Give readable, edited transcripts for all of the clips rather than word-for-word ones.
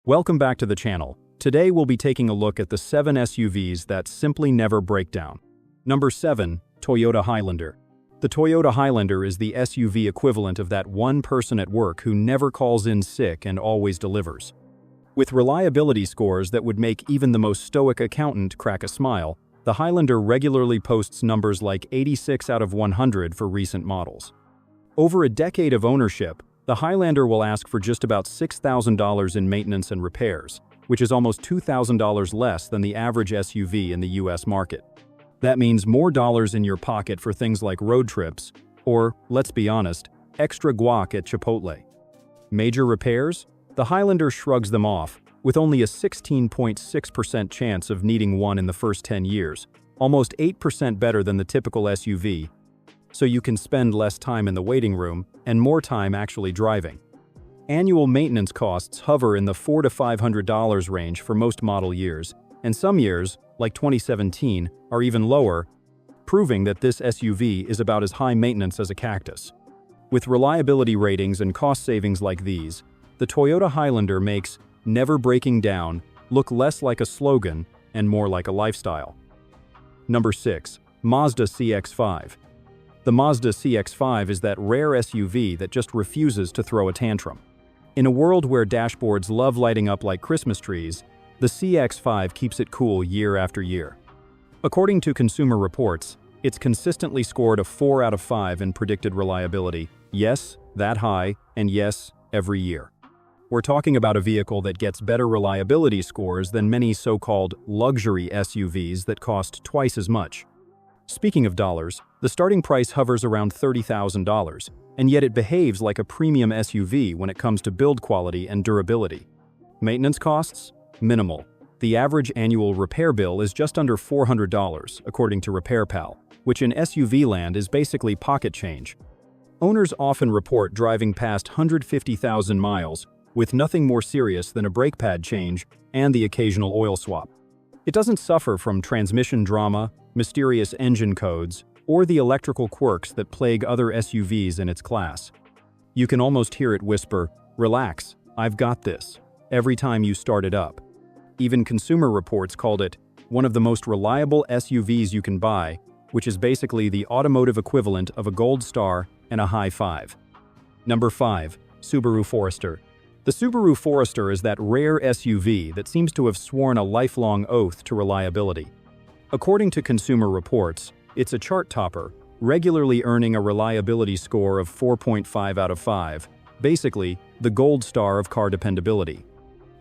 Welcome back to the channel. Today we'll be taking a look at the 7 SUVs that simply never break down. Number 7. Toyota Highlander. The Toyota Highlander is the SUV equivalent of that one person at work who never calls in sick and always delivers. With reliability scores that would make even the most stoic accountant crack a smile, the Highlander regularly posts numbers like 86 out of 100 for recent models. Over a decade of ownership, the Highlander will ask for just about $6,000 in maintenance and repairs, which is almost $2,000 less than the average SUV in the US market. That means more dollars in your pocket for things like road trips, or, let's be honest, extra guac at Chipotle. Major repairs? The Highlander shrugs them off, with only a 16.6% chance of needing one in the first 10 years, almost 8% better than the typical SUV, so you can spend less time in the waiting room and more time actually driving. Annual maintenance costs hover in the $400 to $500 range for most model years, and some years, like 2017, are even lower, proving that this SUV is about as high maintenance as a cactus. With reliability ratings and cost savings like these, the Toyota Highlander makes "never breaking down" look less like a slogan and more like a lifestyle. Number 6. Mazda CX-5. The Mazda CX-5 is that rare SUV that just refuses to throw a tantrum. In a world where dashboards love lighting up like Christmas trees, the CX-5 keeps it cool year after year. According to Consumer Reports, it's consistently scored a 4 out of 5 in predicted reliability. Yes, that high, and yes, every year. We're talking about a vehicle that gets better reliability scores than many so-called luxury SUVs that cost twice as much. Speaking of dollars, the starting price hovers around $30,000, and yet it behaves like a premium SUV when it comes to build quality and durability. Maintenance costs? Minimal. The average annual repair bill is just under $400, according to RepairPal, which in SUV land is basically pocket change. Owners often report driving past 150,000 miles with nothing more serious than a brake pad change and the occasional oil swap. It doesn't suffer from transmission drama, mysterious engine codes, or the electrical quirks that plague other SUVs in its class. You can almost hear it whisper, "Relax, I've got this," every time you start it up. Even Consumer Reports called it one of the most reliable SUVs you can buy, which is basically the automotive equivalent of a gold star and a high five. Number 5. Subaru Forester. The Subaru Forester is that rare SUV that seems to have sworn a lifelong oath to reliability. According to Consumer Reports, it's a chart topper, regularly earning a reliability score of 4.5 out of 5, basically the gold star of car dependability.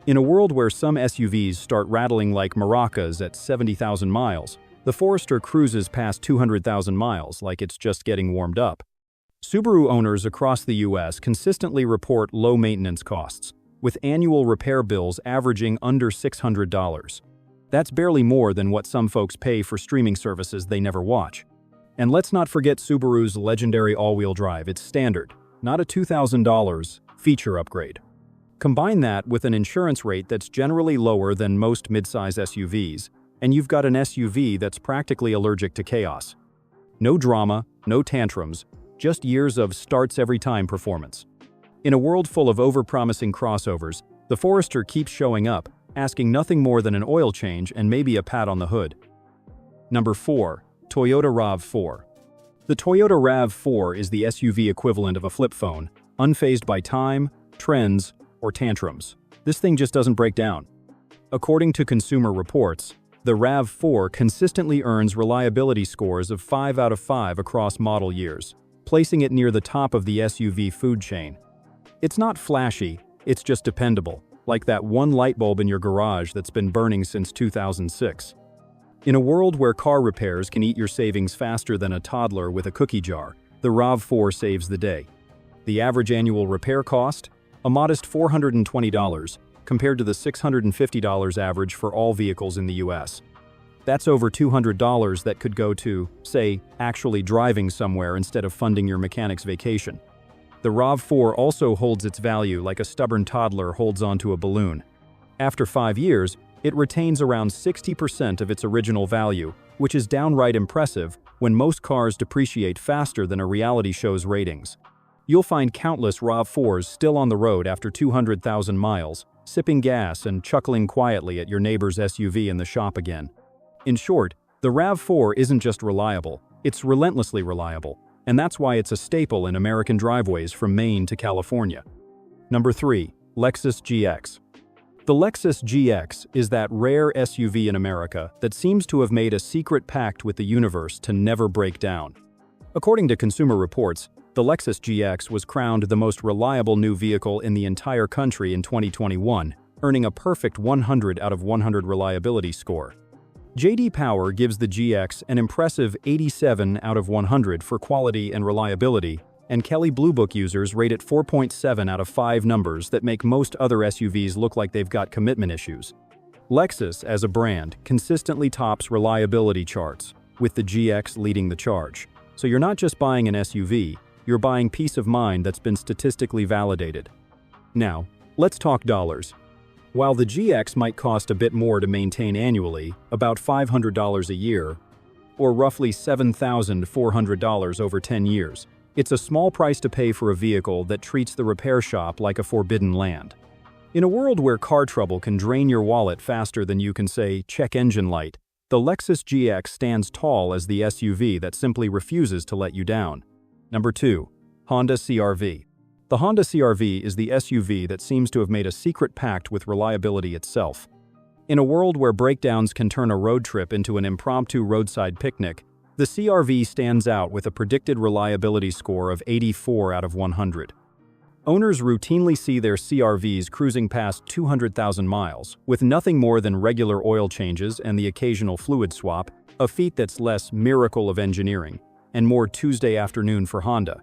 In a world where some SUVs start rattling like maracas at 70,000 miles, the Forester cruises past 200,000 miles like it's just getting warmed up. Subaru owners across the US consistently report low maintenance costs, with annual repair bills averaging under $600. That's barely more than what some folks pay for streaming services they never watch. And let's not forget Subaru's legendary all-wheel drive. It's standard, not a $2,000 feature upgrade. Combine that with an insurance rate that's generally lower than most midsize SUVs, and you've got an SUV that's practically allergic to chaos. No drama, no tantrums, just years of starts-every-time performance. In a world full of overpromising crossovers, the Forester keeps showing up, asking nothing more than an oil change and maybe a pat on the hood. Number 4. Toyota RAV4. The Toyota RAV4 is the SUV equivalent of a flip phone, unfazed by time, trends, or tantrums. This thing just doesn't break down. According to Consumer Reports, the RAV4 consistently earns reliability scores of 5 out of 5 across model years, placing it near the top of the SUV food chain. It's not flashy, it's just dependable, like that one light bulb in your garage that's been burning since 2006. In a world where car repairs can eat your savings faster than a toddler with a cookie jar, the RAV4 saves the day. The average annual repair cost? A modest $420, compared to the $650 average for all vehicles in the US. That's over $200 that could go to, say, actually driving somewhere instead of funding your mechanic's vacation. The RAV4 also holds its value like a stubborn toddler holds onto a balloon. After 5 years, it retains around 60% of its original value, which is downright impressive when most cars depreciate faster than a reality show's ratings. You'll find countless RAV4s still on the road after 200,000 miles, sipping gas and chuckling quietly at your neighbor's SUV in the shop again. In short, the RAV4 isn't just reliable, it's relentlessly reliable, and that's why it's a staple in American driveways from Maine to California. Number 3. Lexus GX. The Lexus GX is that rare SUV in America that seems to have made a secret pact with the universe to never break down. According to Consumer Reports, the Lexus GX was crowned the most reliable new vehicle in the entire country in 2021, earning a perfect 100 out of 100 reliability score. J.D. Power gives the GX an impressive 87 out of 100 for quality and reliability, and Kelley Blue Book users rate it 4.7 out of 5 numbers that make most other SUVs look like they've got commitment issues. Lexus, as a brand, consistently tops reliability charts, with the GX leading the charge. So you're not just buying an SUV, you're buying peace of mind that's been statistically validated. Now, let's talk dollars. While the GX might cost a bit more to maintain annually, about $500 a year, or roughly $7,400 over 10 years, it's a small price to pay for a vehicle that treats the repair shop like a forbidden land. In a world where car trouble can drain your wallet faster than you can say, check engine light, the Lexus GX stands tall as the SUV that simply refuses to let you down. Number 2. Honda CR-V. The Honda CR-V is the SUV that seems to have made a secret pact with reliability itself. In a world where breakdowns can turn a road trip into an impromptu roadside picnic, the CR-V stands out with a predicted reliability score of 84 out of 100. Owners routinely see their CR-Vs cruising past 200,000 miles, with nothing more than regular oil changes and the occasional fluid swap, a feat that's less miracle of engineering, and more Tuesday afternoon for Honda.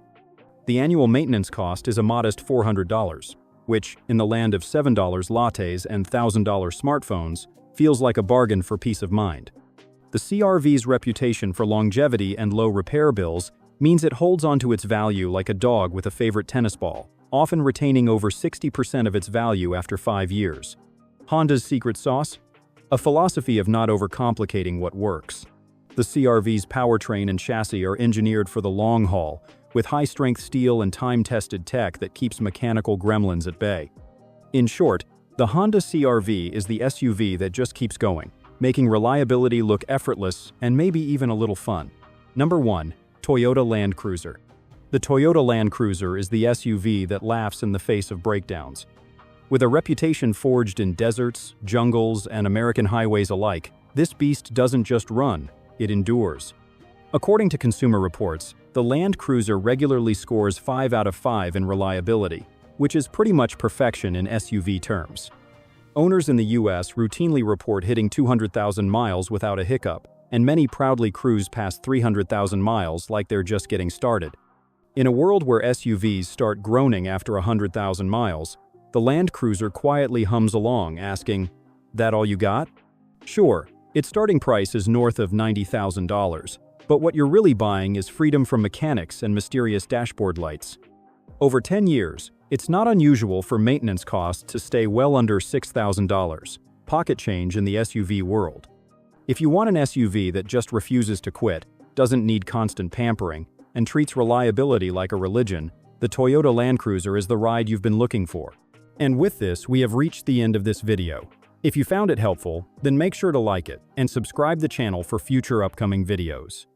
The annual maintenance cost is a modest $400, which, in the land of $7 lattes and $1,000 smartphones, feels like a bargain for peace of mind. The CR-V's reputation for longevity and low repair bills means it holds onto its value like a dog with a favorite tennis ball, often retaining over 60% of its value after 5 years. Honda's secret sauce? A philosophy of not overcomplicating what works. The CR-V's powertrain and chassis are engineered for the long haul, with high-strength steel and time-tested tech that keeps mechanical gremlins at bay. In short, the Honda CR-V is the SUV that just keeps going, making reliability look effortless and maybe even a little fun. Number 1. Toyota Land Cruiser. The Toyota Land Cruiser is the SUV that laughs in the face of breakdowns. With a reputation forged in deserts, jungles, and American highways alike, this beast doesn't just run, it endures. According to Consumer Reports, the Land Cruiser regularly scores 5 out of 5 in reliability, which is pretty much perfection in SUV terms. Owners in the US routinely report hitting 200,000 miles without a hiccup, and many proudly cruise past 300,000 miles like they're just getting started. In a world where SUVs start groaning after 100,000 miles, the Land Cruiser quietly hums along, asking, "That all you got?" Sure, its starting price is north of $90,000, but what you're really buying is freedom from mechanics and mysterious dashboard lights. Over 10 years, it's not unusual for maintenance costs to stay well under $6,000, pocket change in the SUV world. If you want an SUV that just refuses to quit, doesn't need constant pampering, and treats reliability like a religion, the Toyota Land Cruiser is the ride you've been looking for. And with this, we have reached the end of this video. If you found it helpful, then make sure to like it and subscribe the channel for future upcoming videos.